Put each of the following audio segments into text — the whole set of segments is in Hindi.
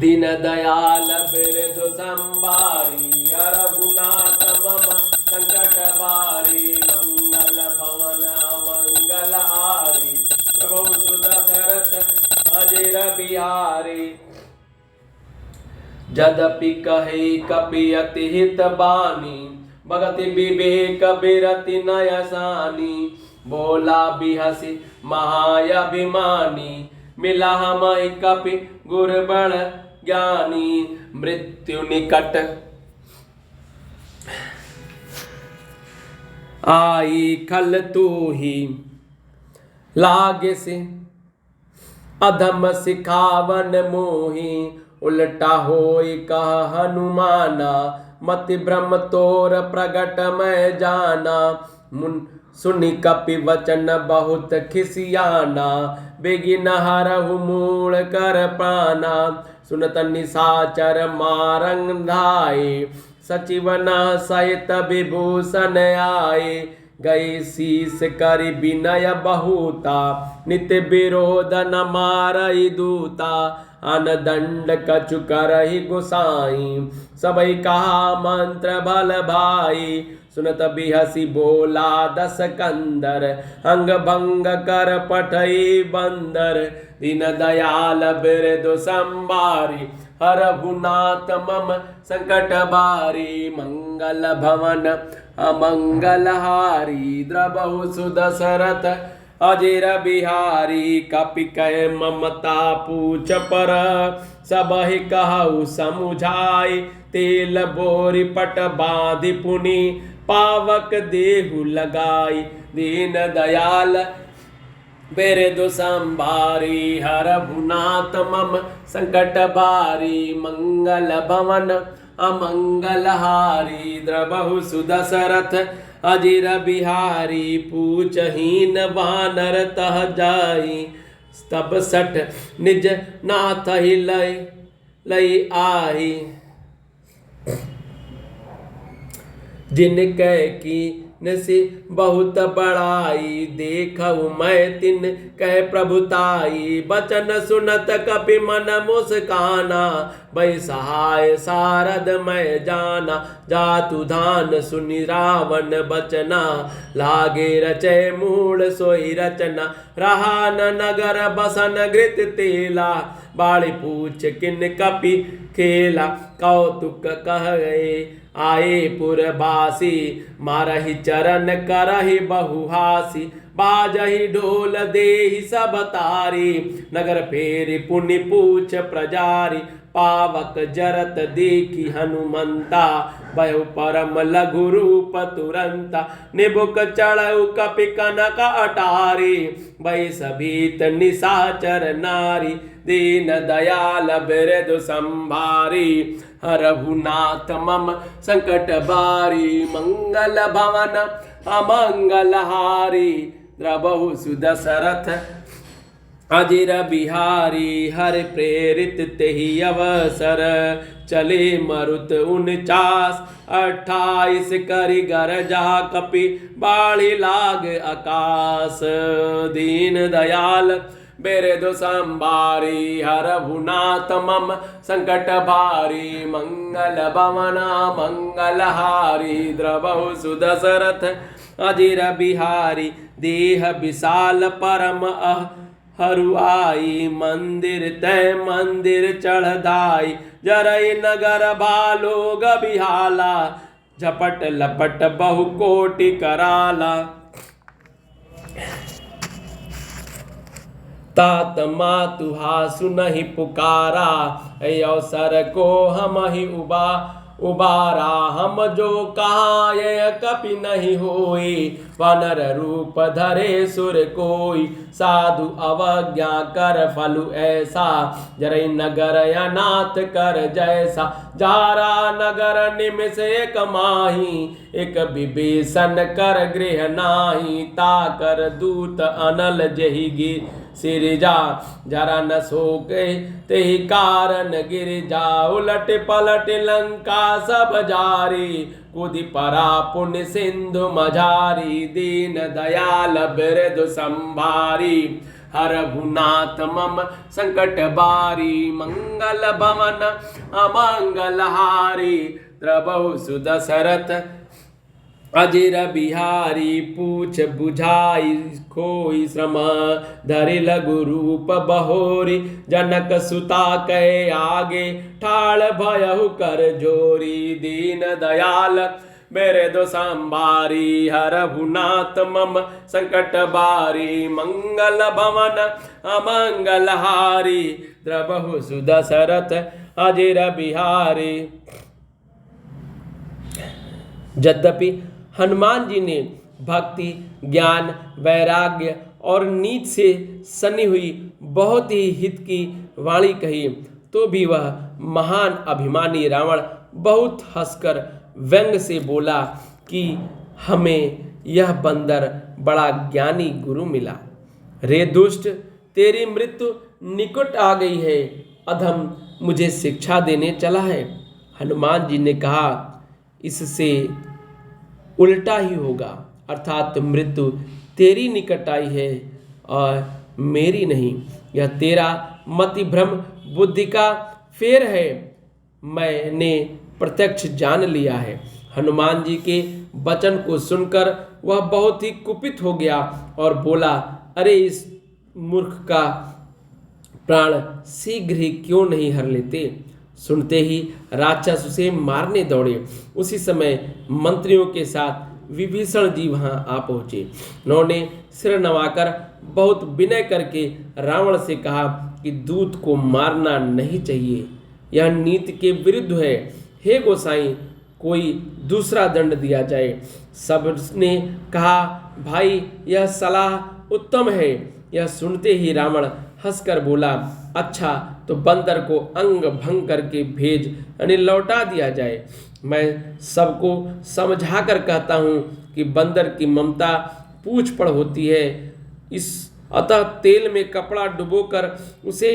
दीन दयाल बिरधु संभारी रघुनाथ मम संकट बारी मंगल भवन मंगल हारी प्रभु सुत शरत अजिर बिहारी जदपि कहे कपि अति हित बानी भगति विवेक बिरति नयसानी बोला बिहसी महाअभिमानी मिला हमहि कपि गुर बड़ ज्ञानी मृत्यु निकट आई खल तू ही लागे से अधम सिखावन मोही उल्टा होई कह हनुमाना मति ब्रह्म तोर प्रगट मैं जाना मुन सुनि कपि वचन बहुत खिसियाना बेगिन हरहु मूल कर प्राणा सुनत निशाचर मारंग धाये सचिवन सहित विभूषण आए गई शीस करि विनय बहुता नित्य विरोध न मारई दूता अनदंड कछु करहि गोसाई सबई कहा मंत्र बल भाई सुनत बिहसी बोला दस कंदर अंग भंग कर पठई बंदर दीन दयाल बिरधु संभारी हरहुनाथ मम संकट बारी मंगल भवन अमंगल हारी द्रबहु सुदशरथ अजिर बिहारी कपि कह ममता पूछ पर सबहि कहु समुझाई तेल बोरी पट बांधि पुनि पावक देहु लगाई दीन दयाल बिरधु संभारी हरहुनाथ मम संकट बारी मंगल भवन अमंगल हारी द्रबहु सुदशरथ अजिर बिहारी पूछहीन वानर तह जाई तब सठ निज नाथ ही लई आई जिनके की नसी बहुत बड़ाई देखऊ मैं तिन कह प्रभुताई बचन सुनत कपि मन मुस्काना भई सहाय सारद मैं जाना जातु धान सुनि रावण बचना लागे रचय मूल सोई रचना रहा न नगर बसन घृत तेला बाड़ी पूछ किन कपि खेला कौतुक कह गए आए पुरबासी मारहि चरण करहि बहुहासी बाजहि ढोल देहि सब तारी नगर फेरि पुनि पूछ प्रजारी पावक जरत देखी हनुमंता भयो परम लघु रूप तुरंता निबुक चढ़ऊ कपि कनक अटारी भई सभीत निशाचर नारी दीन दयाल बिरधु संभारी हरहुनाथ मम संकट बारी मंगल भवन अमंगल हारी द्रबहु सुदशरथ अजिर बिहारी हर प्रेरित तेहि अवसर चले मरुत 49-28 करि गरजा कपि बाढ़ि लाग आकाश दीन दयाल बिरधु संभारी हरहुनाथ मम संकट भारी मंगल भवना मंगल हारी द्रबहु सुदशरथ अजिर बिहारी देह विशाल परम हरुआई मंदिर तय मंदिर चढ़दाई जरई नगर भालो गबिहाला झपट लपट बहु कोटि कराला तात मातु हासु नहीं पुकारा अवसर को हम ही उबारा हम जो कहा यह कपि नहीं होई वानर रूप धरे सुर कोई साधु अवज्ञा कर फलु ऐसा जरई नगर अनाथ कर जैसा जारा नगर निमिष एक माही एक विभीषण कर गृह नाही ताकर दूत अनल जहि गिर सिरजा जरा न सोके तेहि कारण गिरजा उलट पलट लंका सब जारी कुदि परा पुण्य सिंधु मझारी दीन दयाल बिरधु संभारी हरघुनाथ मम संकट बारी, मंगल भवन अमंगल हारी, द्रवहु सुदशरथ अजिर बिहारी, पूछ बुझाई खोई श्रम, धरि लघु रूप बहोरी, जनक सुता कहे आगे, ठाड़ भयहु कर जोरी, दीन दयाल मेरे दो संबारी, हरहुनाथ मम संकट बारी, मंगल भवन अमंगल हारी, द्रवहु सुदशरथ अजिर बिहारी। यद्यपि हनुमान जी ने भक्ति, ज्ञान, वैराग्य और नीति से सनी हुई बहुत ही हित की वाणी कही, तो भी वह महान अभिमानी रावण बहुत हंसकर व्यंग से बोला कि हमें यह बंदर बड़ा ज्ञानी गुरु मिला। रे दुष्ट, तेरी मृत्यु निकट आ गई है, अधम मुझे शिक्षा देने चला है। हनुमान जी ने कहा, इससे उल्टा ही होगा, अर्थात मृत्यु तेरी निकट आई है और मेरी नहीं। यह तेरा मति भ्रम बुद्धि का फेर है, मैंने प्रत्यक्ष जान लिया है। हनुमान जी के वचन को सुनकर वह बहुत ही कुपित हो गया और बोला, अरे इस मूर्ख का प्राण शीघ्र ही क्यों नहीं हर लेते। सुनते ही राक्षस उसे मारने दौड़े। उसी समय मंत्रियों के साथ विभीषण जी वहां आ पहुंचे। उन्होंने सिर नवाकर बहुत विनय करके रावण से कहा कि दूत को मारना नहीं चाहिए, यह नीति के विरुद्ध है। हे गोसाई, कोई दूसरा दंड दिया जाए। सबने कहा, भाई यह सलाह उत्तम है। यह सुनते ही रावण हंसकर बोला, अच्छा तो बंदर को अंग भंग करके भेज यानी लौटा दिया जाए। मैं सबको समझा कर कहता हूँ कि बंदर की ममता पूछ पड़ होती है। अतः तेल में कपड़ा डुबोकर उसे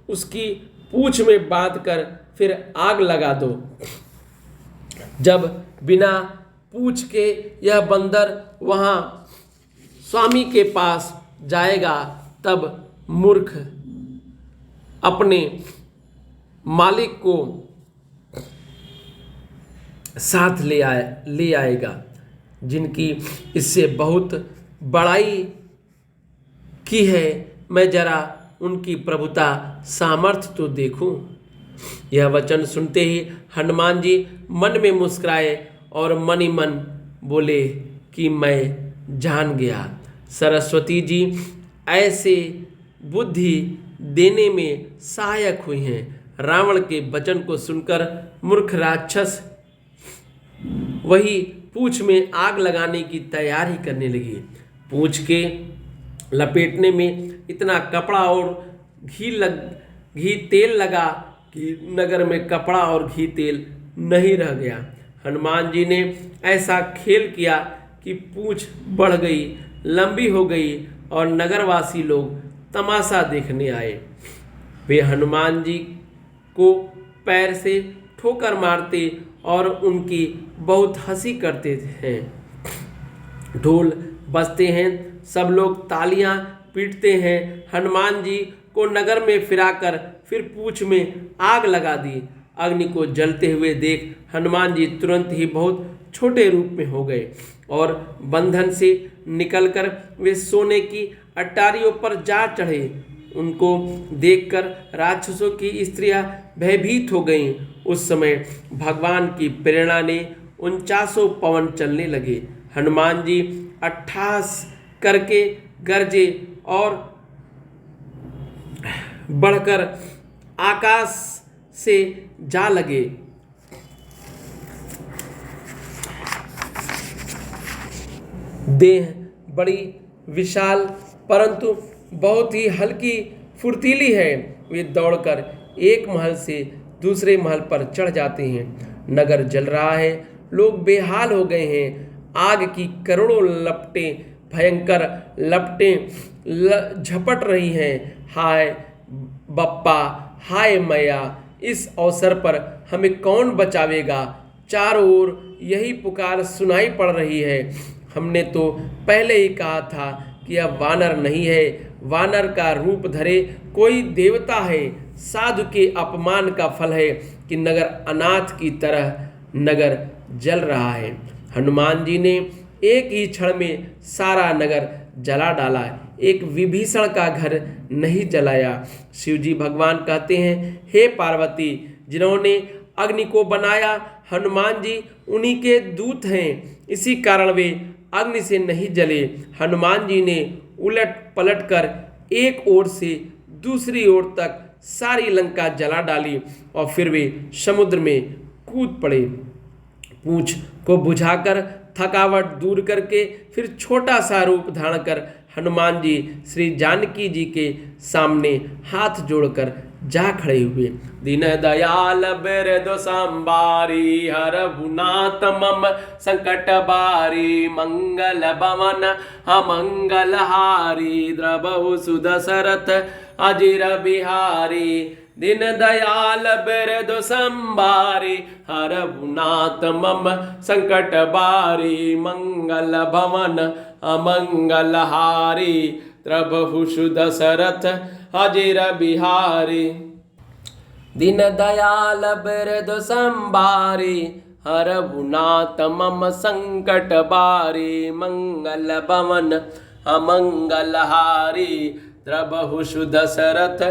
उसकी पूछ में बांधकर फिर आग लगा दो। जब बिना पूछ के यह बंदर वहाँ स्वामी के पास जाएगा, तब मूर्ख अपने मालिक को साथ ले आएगा, जिनकी इससे बहुत बड़ाई की है। मैं जरा उनकी प्रभुता सामर्थ्य तो देखूं। यह वचन सुनते ही हनुमान जी मन में मुस्कुराए और मन ही मन बोले कि मैं जान गया, सरस्वती जी ऐसे बुद्धि देने में सहायक हुई हैं। रावण के वचन को सुनकर मूर्ख राक्षस वही पूंछ में आग लगाने की तैयारी करने लगी। पूंछ के लपेटने में इतना कपड़ा और घी तेल लगा कि नगर में कपड़ा और घी तेल नहीं रह गया। हनुमान जी ने ऐसा खेल किया कि पूंछ बढ़ गई, लंबी हो गई और नगरवासी लोग तमाशा देखने आए। वे हनुमान जी को पैर से ठोकर मारते और उनकी बहुत हंसी करते हैं। ढोल बजते हैं, सब लोग तालियां पीटते हैं। हनुमान जी को नगर में फिराकर फिर पूंछ में आग लगा दी। अग्नि को जलते हुए देख हनुमान जी तुरंत ही बहुत छोटे रूप में हो गए और बंधन से निकलकर वे सोने की अटारियों पर जा चढ़े। उनको देखकर राक्षसों की स्त्रियां भयभीत हो गईं। उस समय भगवान की प्रेरणा ने 49 पवन चलने लगे। हनुमान जी अट्ठास करके गरजे और बढ़कर आकाश से जा लगे। देह बड़ी विशाल परंतु बहुत ही हल्की फुर्तीली है। वे दौड़कर एक महल से दूसरे महल पर चढ़ जाते हैं। नगर जल रहा है, लोग बेहाल हो गए हैं। आग की करोड़ों लपटें, भयंकर लपटें झपट रही हैं। हाय बप्पा, हाय मैया, इस अवसर पर हमें कौन बचावेगा। चारों ओर यही पुकार सुनाई पड़ रही है। हमने तो पहले ही कहा था कि कि यह वानर नहीं है, वानर का रूप धरे कोई देवता है। साधु के अपमान का फल है कि नगर अनाथ की तरह नगर जल रहा है। हनुमान जी ने एक ही क्षण में सारा नगर जला डाला, एक विभीषण का घर नहीं जलाया। शिव जी भगवान कहते हैं, हे पार्वती, जिन्होंने अग्नि को बनाया हनुमान जी उन्हीं के दूत हैं, इसी कारण वे अग्नि से नहीं जले। हनुमान जी ने उलट पलट कर एक ओर से दूसरी ओर तक सारी लंका जला डाली और फिर वे समुद्र में कूद पड़े। पूंछ को बुझाकर थकावट दूर करके फिर छोटा सा रूप धारण कर हनुमान जी श्री जानकी जी के सामने हाथ जोड़कर जा खड़े हुए। दीन दयाल बिरदु संबारी, हरहुनाथ मम संकट बारी, मंगल भवन अमंगल हारी, द्रवहु सुदशरथ अजिर बिहारी। दीन दयाल बिरदु संबारी, हरहुनाथ मम संकट बारी, मंगल भवन अमंगल हारी, द्रवहु सुदशरथ अजिर बिहारी। दीन दयाल बिरदु संबारी, हरहुनाथ मम संकट बारी, मंगल भवन अमंगल हारी, द्रवहु सुदशरथ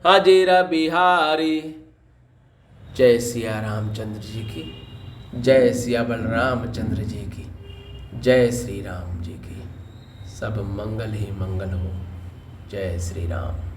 अजिर बिहारी। जय सिया रामचंद्र जी की, जय सिया बलरामचंद्र जी की, जय श्री राम जी की। सब मंगल ही मंगल हो। जय श्री राम।